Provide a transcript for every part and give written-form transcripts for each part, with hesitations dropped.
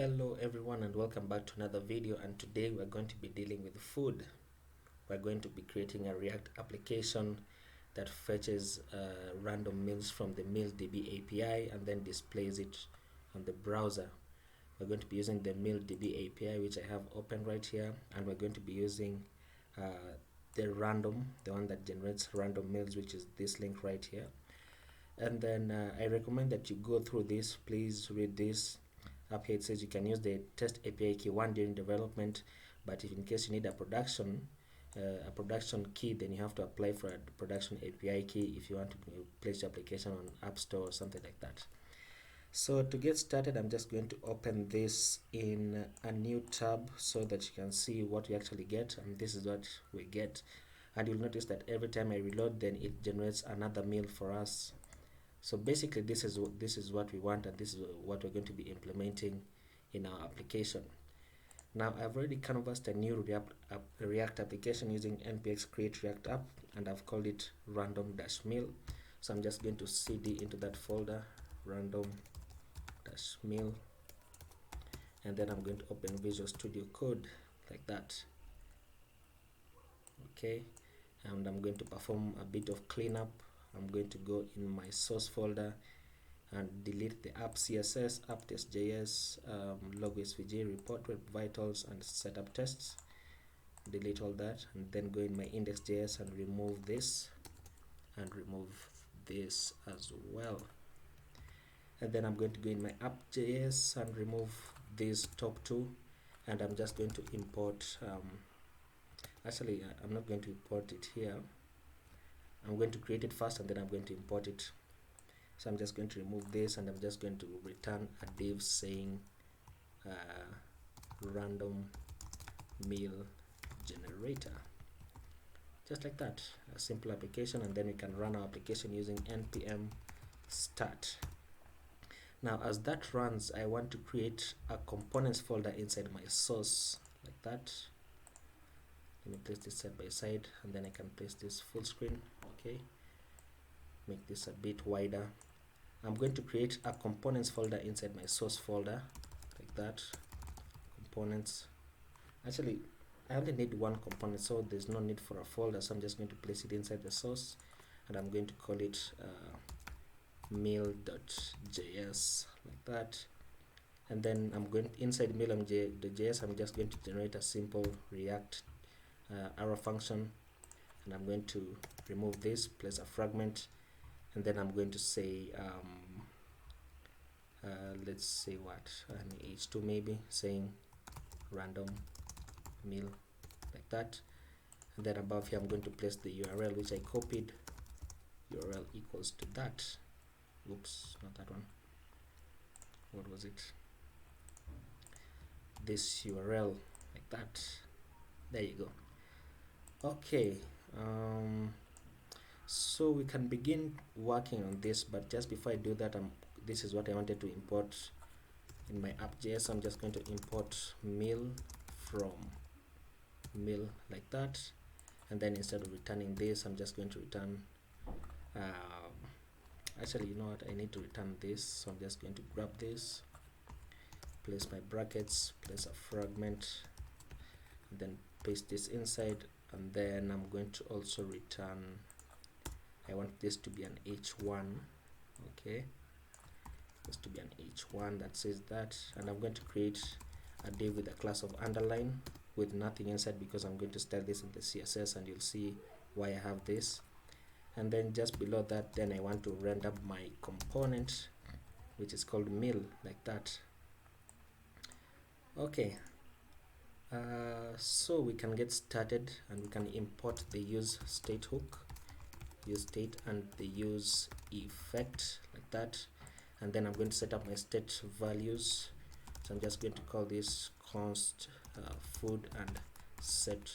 Hello everyone and welcome back to another video, and today we're going to be dealing with food. We're going to be creating a React application that fetches random meals from the MealDB API and then displays it on the browser. We're going to be using the MealDB API, which I have open right here, and we're going to be using the one that generates random meals, which is this link right here. And then I recommend that you go through this. Please read this. Up here it says you can use the test API key 1 during development, but if in case you need a production key, then you have to apply for a production API key if you want to place your application on App Store or something like that. So to get started, I'm just going to open this in a new tab so that you can see what we actually get, and this is what we get. And you'll notice that every time I reload, then it generates another meal for us. So basically this is what we want, and this is what we're going to be implementing in our application. Now I've already canvassed a new React application using npx create react app, and I've called it random-meal. So I'm just going to cd into that folder, random-meal, and then I'm going to open Visual Studio Code like that. Okay, and I'm going to perform a bit of cleanup. I'm going to go in my source folder and delete the app CSS, app test.js, logo svg, report web vitals, and setup tests. Delete all that, and then go in my index.js and remove this and remove this as well. And then I'm going to go in my app.js and remove these top two, and I'm just going to import actually I'm not going to import it here. I'm going to create it first and then I'm going to import it. So I'm just going to remove this, and I'm just going to return a div saying random meal generator, just like that. A simple application, and then we can run our application using npm start. Now as that runs, I want to create a components folder inside my source like that. Let me place this side by side, and then I can place this full screen. Okay, make this a bit wider. I'm going to create a components folder inside my source folder like that. Components, actually I only need one component, so there's no need for a folder, so I'm just going to place it inside the source, and I'm going to call it meal.js like that. And then I'm going inside meal.js, I'm just going to generate a simple React arrow function, and I'm going to remove this, place a fragment, and then I'm going to say let's say what, an h2 maybe, saying random meal like that. And then above here I'm going to place the URL which I copied, URL equals to that. Oops, not that one. What was it? This URL like that. There you go. Okay, so we can begin working on this, but just before I do that, this is what I wanted to import in my app.js. I'm just going to import meal from meal like that, and then instead of returning this, I'm just going to return actually, you know what, I need to return this, so I'm just going to grab this, place my brackets, place a fragment, and then paste this inside, and then I'm going to also return, I want this to be an h1. Okay, this to be an h1 that says that, and I'm going to create a div with a class of underline with nothing inside, because I'm going to style this in the CSS, and you'll see why I have this. And then just below that, then I want to render my component, which is called meal like that. Okay, so we can get started, and we can import the use state hook, use state, and the use effect like that. And then I'm going to set up my state values, so I'm just going to call this const food and set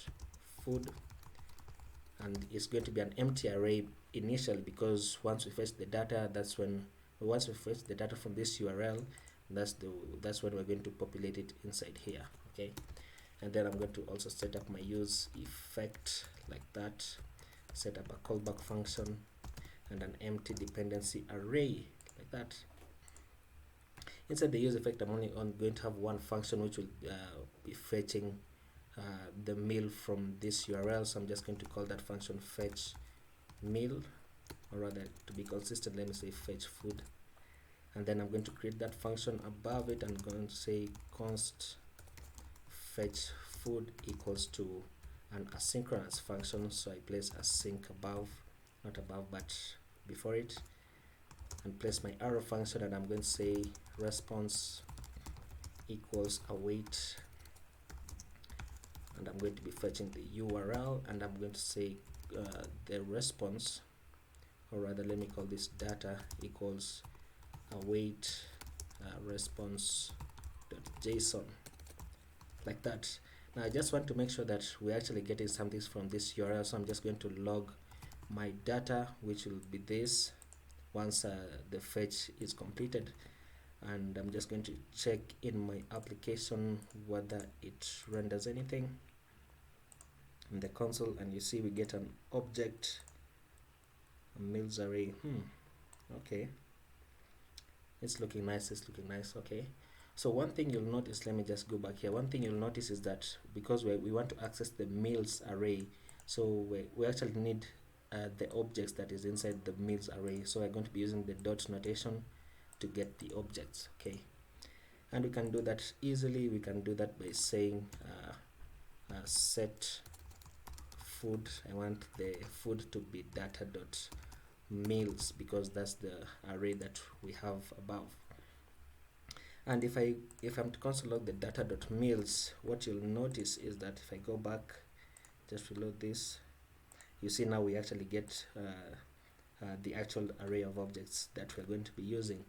food, and it's going to be an empty array initially, because once we fetch the data, once we fetch the data from this URL, that's when we're going to populate it inside here. Okay, and then I'm going to also set up my use effect like that, set up a callback function and an empty dependency array like that. Inside the use effect, I'm only going to have one function which will be fetching the meal from this URL. So I'm just going to call that function fetch meal, or rather, to be consistent, let me say fetch food. And then I'm going to create that function above it. I'm going to say const fetch food equals to an asynchronous function, so I place async above, not above but before it, and place my arrow function, and I'm going to say response equals await, and I'm going to be fetching the URL, and I'm going to say the response, or rather let me call this data, equals await response.json, like that. Now I just want to make sure that we're actually getting something from this URL, so I'm just going to log my data, which will be this, once the fetch is completed, and I'm just going to check in my application whether it renders anything in the console, and you see we get an object, a meals array. Okay, it's looking nice, okay. So one thing you'll notice, let me just go back here, one thing you'll notice is that because we want to access the meals array, so we actually need the objects that is inside the meals array, so we're going to be using the dot notation to get the objects, okay. And we can do that easily. We can do that by saying set food. I want the food to be data dot meals, because that's the array that we have above. And if I'm to console log the data dot meals, what you'll notice is that if I go back, just reload this, you see now we actually get the actual array of objects that we're going to be using.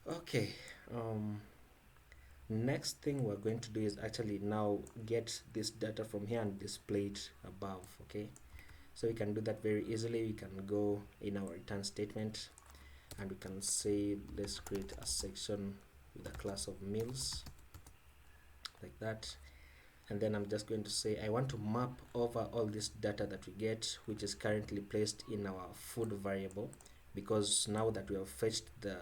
Okay, next thing we're going to do is actually now get this data from here and display it above, okay. So we can do that very easily. We can go in our return statement, and we can say let's create a section with a class of meals, like that. And then I'm just going to say I want to map over all this data that we get, which is currently placed in our food variable, because now that we have fetched the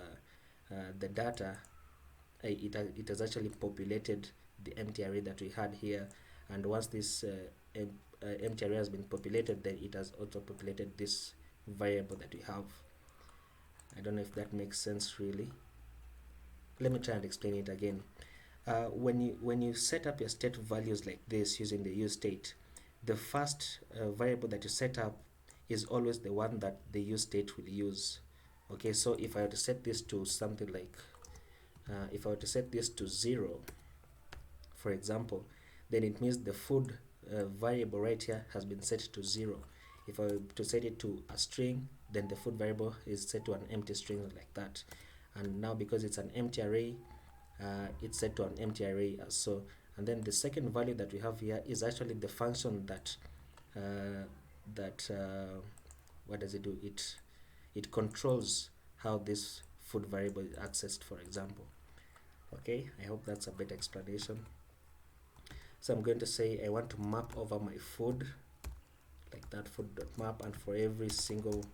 data, it has actually populated the empty array that we had here. And once this empty array has been populated, then it has also populated this variable that we have. I don't know if that makes sense really. Let me try and explain it again. When you set up your state values like this using the use state, the first variable that you set up is always the one that the use state will use. Okay, so if I were to set this to something like if I were to set this to 0, for example, then it means the food variable right here has been set to 0. If I were to set it to a string, then the food variable is set to an empty string, like that. And now because it's an empty array, it's set to an empty array as so. And then the second value that we have here is actually the function that what does it do? It controls how this food variable is accessed, for example. Okay, I hope that's a better explanation. So I'm going to say I want to map over my food, like that, food.map, and for every single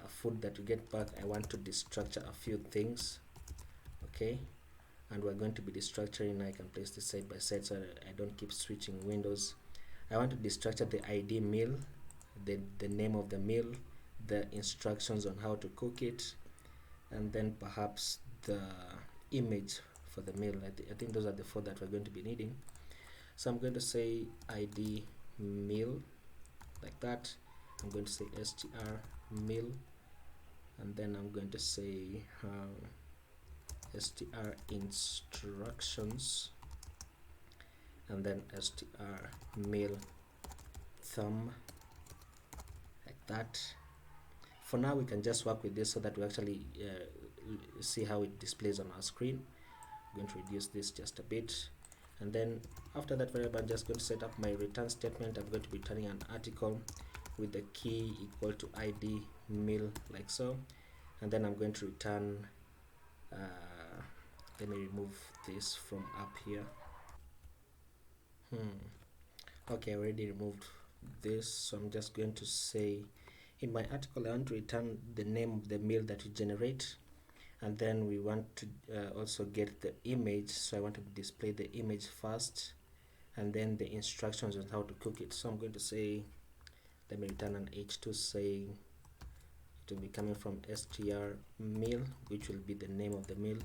food that you get back, I want to destructure a few things. Okay, and we're going to be destructuring. I can place this side by side so I don't keep switching windows. I want to destructure the ID meal, the name of the meal, the instructions on how to cook it, and then perhaps the image for the meal. I think those are the 4 that we're going to be needing. So I'm going to say ID meal, like that. I'm going to say str meal, and then I'm going to say str instructions, and then str meal thumb, like that. For now we can just work with this so that we actually see how it displays on our screen. I'm going to reduce this just a bit, and then after that variable I'm just going to set up my return statement. I'm going to be returning an article with the key equal to ID meal, like so. And then I'm going to return let me remove this from up here. Okay, I already removed this, so I'm just going to say in my article I want to return the name of the meal that we generate, and then we want to also get the image, so I want to display the image first and then the instructions on how to cook it. So I'm going to say, let me return an h2 saying it will be coming from str meal, which will be the name of the meal,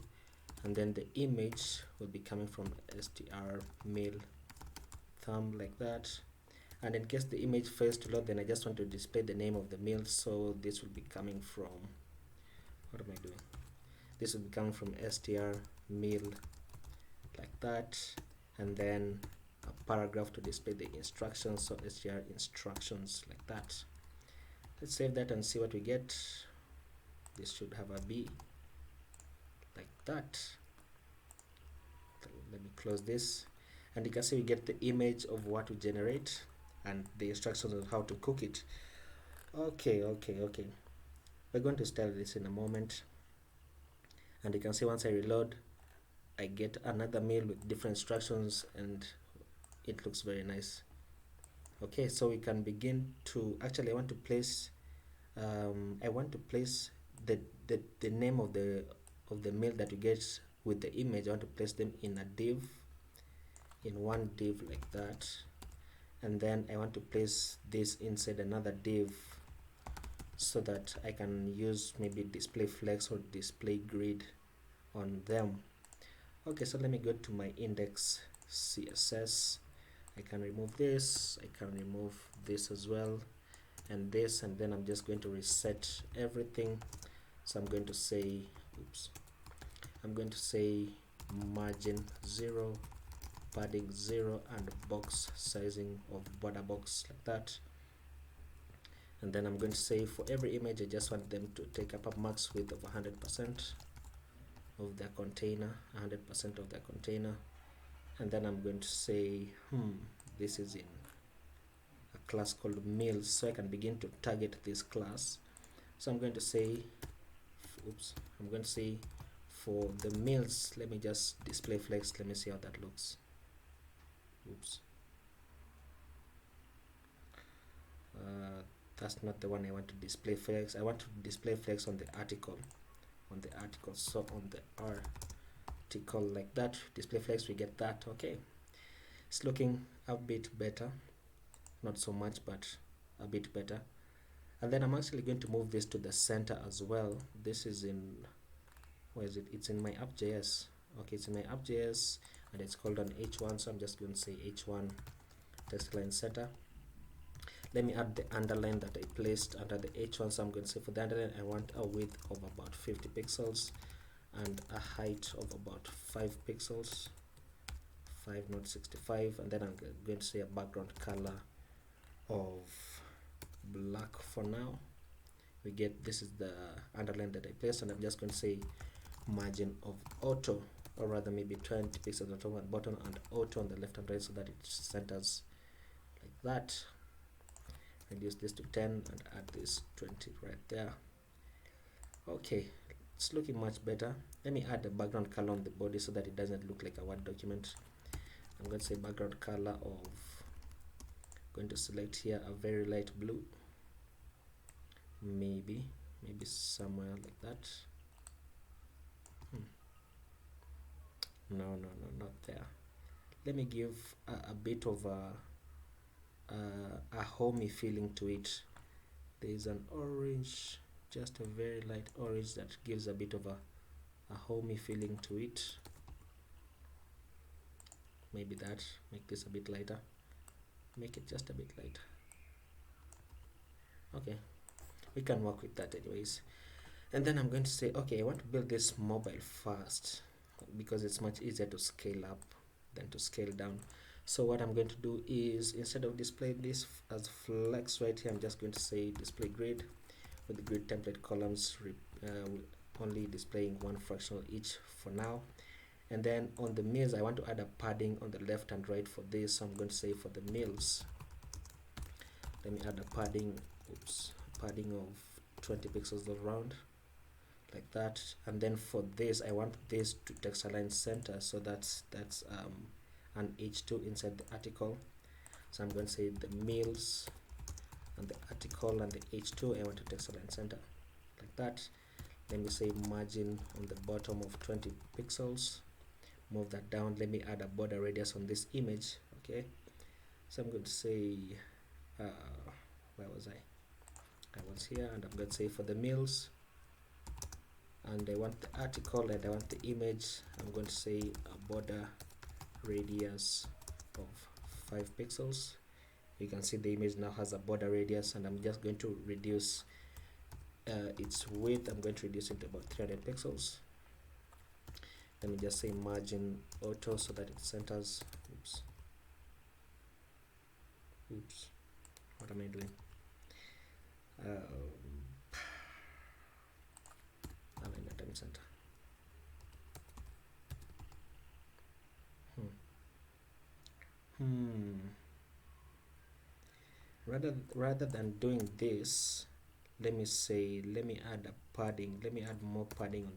and then the image will be coming from str meal thumb, like that. And in case the image fails to load, then I just want to display the name of the meal, so this will be coming from, what am I doing, this will be coming from str meal, like that, and then a paragraph to display the instructions, so str instructions, like that. Let's save that and see what we get. This should have a b, like that. Let me close this, and you can see we get the image of what we generate and the instructions on how to cook it. Okay, we're going to style this in a moment, and you can see once I reload, I get another meal with different instructions, and it looks very nice. Okay, so we can begin to, actually I want to place the name of the meal that you get with the image. I want to place them in a div, in one div, like that, and then I want to place this inside another div so that I can use maybe display flex or display grid on them. Okay, so let me go to my index css. I can remove this, I can remove this as well, and this, and then I'm just going to reset everything. So I'm going to say, oops, I'm going to say margin 0, padding 0, and box sizing of border box, like that. And then I'm going to say for every image I just want them to take up a max width of 100% of their container, 100% of their container. And then I'm going to say this is in a class called meals, so I can begin to target this class. So I'm going to say, oops, I'm going to say for the meals, let me just display flex, let me see how that looks. Oops, that's not the one I want to display flex. I want to display flex on the article, so on the article, like that, display flex, we get that. Okay, it's looking a bit better, not so much, but a bit better. And then I'm actually going to move this to the center as well. This is in, where is it? It's in my app.js. Okay, it's in my app.js, and it's called an h1, so I'm just going to say h1 text line center. Let me add the underline that I placed under the h1, so I'm going to say for the underline I want a width of about 50 pixels and a height of about 5 pixels, 5 not 65, and then I'm going to say a background color of black for now. We get, this is the underline that I placed, and I'm just going to say margin of auto, or rather maybe 20 pixels on top and bottom, and auto on the left and right, so that it centers like that. Reduce this to 10 and add this 20 right there. Okay, it's looking much better. Let me add the background color on the body so that it doesn't look like a Word document. I'm going to say background color of, going to select here a very light blue, maybe somewhere like that. No, not there. Let me give a bit of a homey feeling to it. There is an orange, just a very light orange, that gives a bit of a homey feeling to it. Maybe that, make this a bit lighter, make it just a bit lighter. Okay, we can work with that anyways. And then I'm going to say, okay, I want to build this mobile first, because it's much easier to scale up than to scale down. So what I'm going to do is, instead of displaying this as flex right here, I'm just going to say display grid, with the grid template columns only displaying one fractional each for now. And then on the meals, I want to add a padding on the left and right for this, so I'm going to say for the meals, let me add a padding, padding of 20 pixels around, like that. And then for this, I want this to text align center, so that's an h2 inside the article. So I'm going to say the meals and the article and the h2, I want to text align center, like that. let me say margin on the bottom of 20 pixels, move that down. Let me add a border radius on this image. Okay, so I'm going to say where was I was here, and I'm going to say for the meals, and I want the article and I want the image, I'm going to say a border radius of 5 pixels. You can see the image now has a border radius, and I'm just going to reduce its width. I'm going to reduce it to about 300 pixels. Let me just say margin auto so that it centers. Oops, what am I doing? Time center. Rather than doing this, let me add a padding. Let me add more padding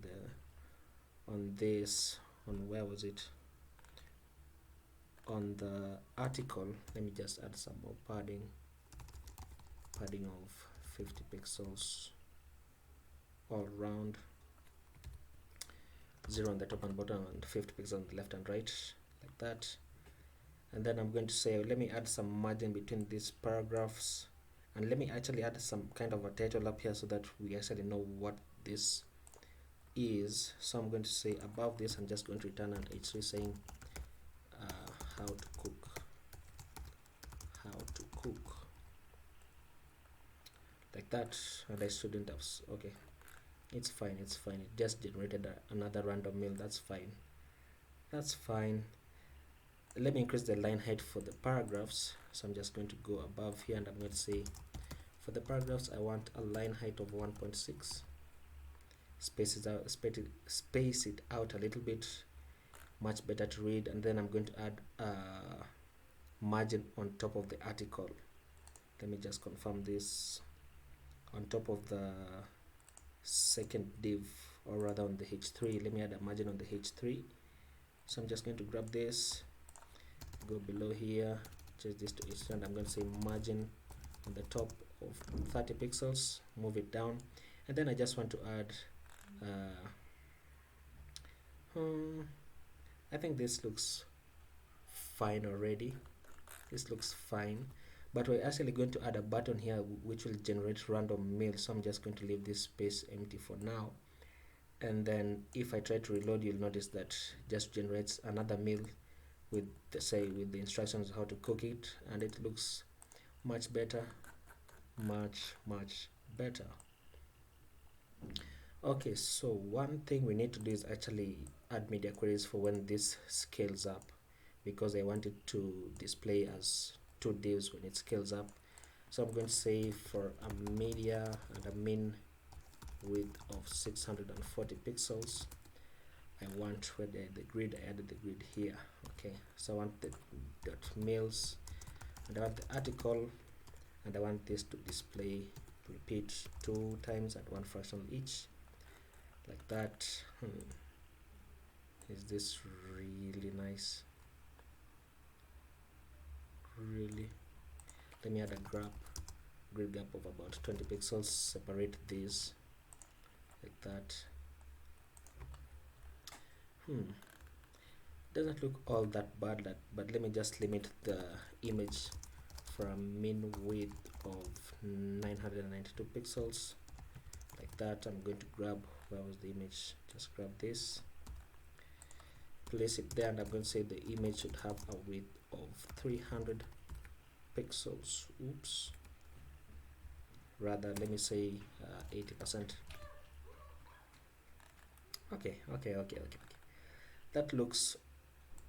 on this. On where was it? On the article. Let me just add some more padding of 50 pixels all around, 0 on the top and bottom, and 50 pixels on the left and right, like that. And then I'm going to say, let me add some margin between these paragraphs, and let me actually add some kind of a title up here so that we actually know what this is. So I'm going to say above this, I'm just going to return an H3 saying how to cook, like that. And I shouldn't have, okay, it's fine, it just generated another random meal. That's fine. Let me increase the line height for the paragraphs. So I'm just going to go above here, and I'm going to say for the paragraphs I want a line height of 1.6. space it out a little bit, much better to read. And then I'm going to add margin on top of the article. Let me just confirm this. On top of the second div, or rather on the H3, let me add a margin on the H3. So I'm just going to grab this, go below here, change this to H3, and I'm going to say margin on the top of 30 pixels, move it down. And then I just want to add I think this looks fine already. This looks fine, but we're actually going to add a button here which will generate random meals. So I'm just going to leave this space empty for now, and then if I try to reload, you'll notice that just generates another meal with the instructions how to cook it, and it looks much better, much better. Okay, so one thing we need to do is actually add media queries for when this scales up, because I want it to display as 2 divs when it scales up. So I'm going to say for a media and a min width of 640 pixels, I want where the grid, I added the grid here. Okay, so I want the dot meals, and I want the article, and I want this to display, repeat 2 times at 1 fractional each, like that. Is this really nice? Really? Let me add a grid gap of about 20 pixels, separate these like that. Doesn't look all that bad, but let me just limit the image for a min width of 992 pixels, like that. I'm going to grab, where was the image? Just grab this, place it there, and I'm going to say the image should have a width of 300 pixels. Oops, rather let me say 80%. Okay, that looks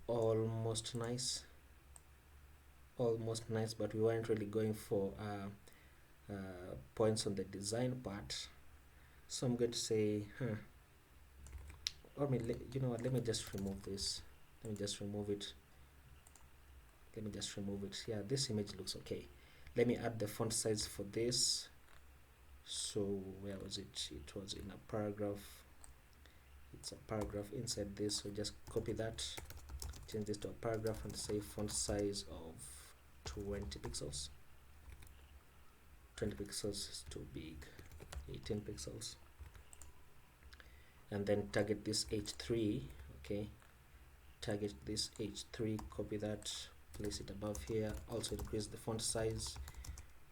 almost nice, but we weren't really going for points on the design part. So I'm going to say or you know what, let me just remove this. Let me just remove it. Yeah, this image looks okay. Let me add the font size for this. So where was it? It was in a paragraph. It's a paragraph inside this, so just copy that, change this to a paragraph, and say font size of 20 pixels. 20 pixels is too big. 18 pixels. and then target this h3. Okay, target this h3, copy that, place it above here. Also increase the font size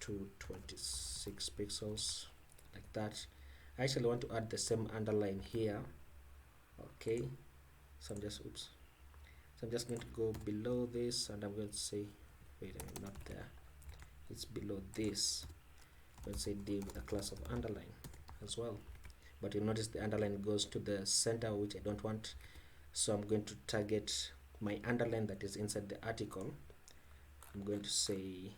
to 26 pixels, like that. I actually want to add the same underline here. Okay, so I'm just going to go below this, and I'm going to say, wait a minute, not there, it's below this. Let's say div with a class of underline as well, but you'll notice the underline goes to the center, which I don't want. So I'm going to target my underline that is inside the article. I'm going to say,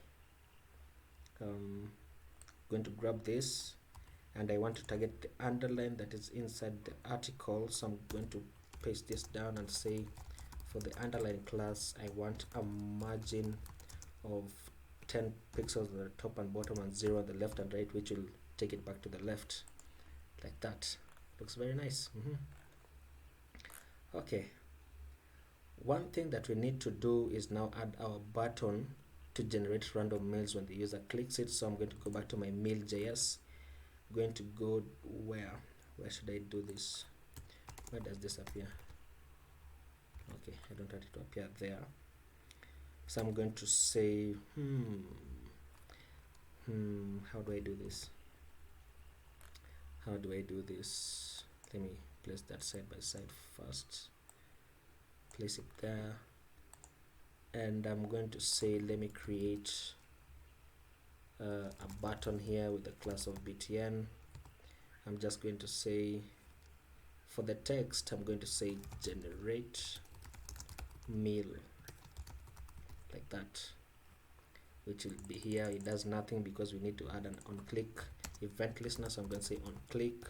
going to grab this, and I want to target the underline that is inside the article. So I'm going to paste this down and say, for the underline class, I want a margin of 10 pixels at the top and bottom and 0 on the left and right, which will take it back to the left, like that. Looks very nice. Okay, one thing that we need to do is now add our button to generate random mails when the user clicks it. So I'm going to go back to my mail.js. I'm going to go where should I do this? Where does this appear? Okay, I don't want it to appear there. So I'm going to say, how do I do this? How do I do this? Let me place that side by side first. Place it there. And I'm going to say, let me create a button here with the class of btn. I'm just going to say, for the text, I'm going to say generate mail, like that, which will be here. It does nothing because we need to add an on-click event listener. So I'm going to say on-click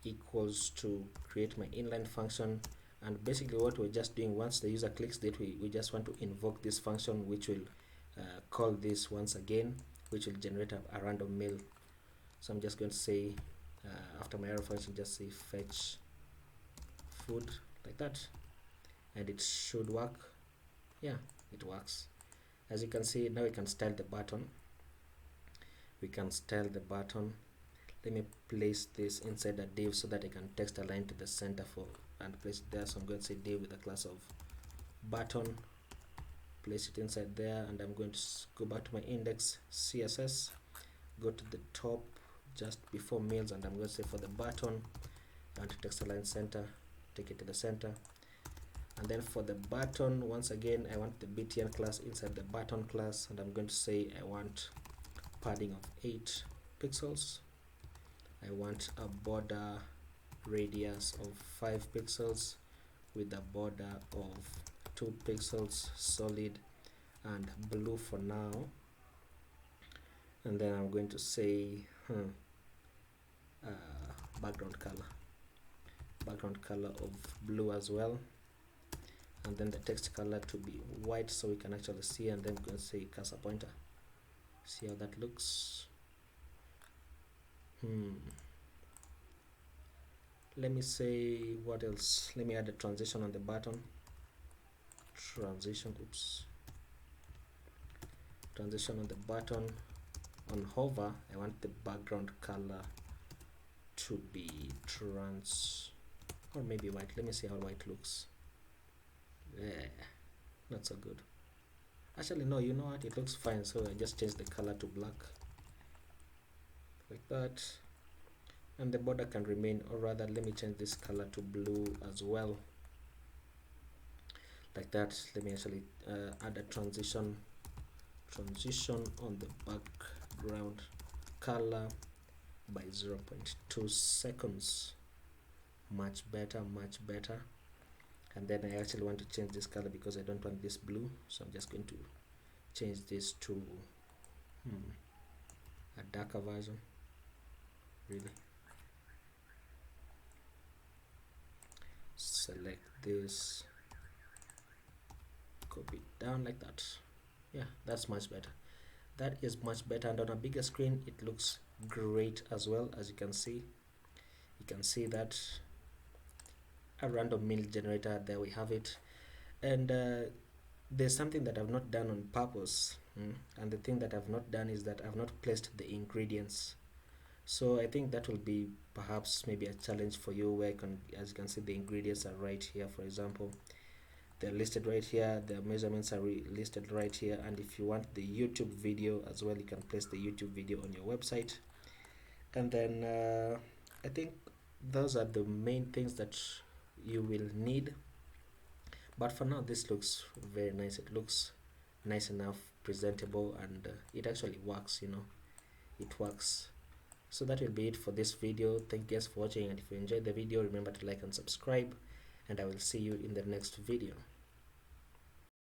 equals to create my inline function. And basically what we're just doing, once the user clicks it, we just want to invoke this function, which will call this once again, which will generate a random mail. So I'm just going to say, after my arrow function, just say fetch food, like that, and it should work. Yeah, it works. As you can see, now we can style the button. Let me place this inside a div so that I can text align to the center and place it there. So I'm going to say div with a class of button, place it inside there, and I'm going to go back to my index CSS, go to the top just before mails, and I'm going to say for the button, and text align center, take it to the center. And then for the button, once again, I want the btn class inside the button class, and I'm going to say I want padding of 8 pixels. I want a border radius of 5 pixels with a border of 2 pixels solid and blue for now. And then I'm going to say background color of blue as well, and then the text color to be white so we can actually see. And then I'm going to say cursor pointer, see how that looks. Let me say, what else? Let me add a transition on the button. Transition on the button. On hover, I want the background color to be trans, or maybe white. Let me see how white looks. Not so good. Actually, no, you know what, it looks fine. So I just change the color to black, like that, and the border can remain, or rather, let me change this color to blue as well, like that. Let me actually add a transition on the background color by 0.2 seconds. Much better. And then I actually want to change this color because I don't want this blue, so I'm just going to change this to a darker version. Really, select this, copy it down like that. Yeah, that's much better. That is much better, and on a bigger screen it looks great as well. As you can see that a random mail generator, there we have it. And there's something that I've not done on purpose, and the thing that I've not done is that I've not placed the ingredients. So I think that will be perhaps maybe a challenge for you, where as you can see, the ingredients are right here. For example, they're listed right here, the measurements are listed right here, and if you want the YouTube video as well, you can place the YouTube video on your website. And then I think those are the main things that you will need. But for now, this looks very nice. It looks nice enough, presentable, and it actually works, it works. So that will be it for this video. Thank you guys for watching, and if you enjoyed the video, remember to like and subscribe, and I will see you in the next video.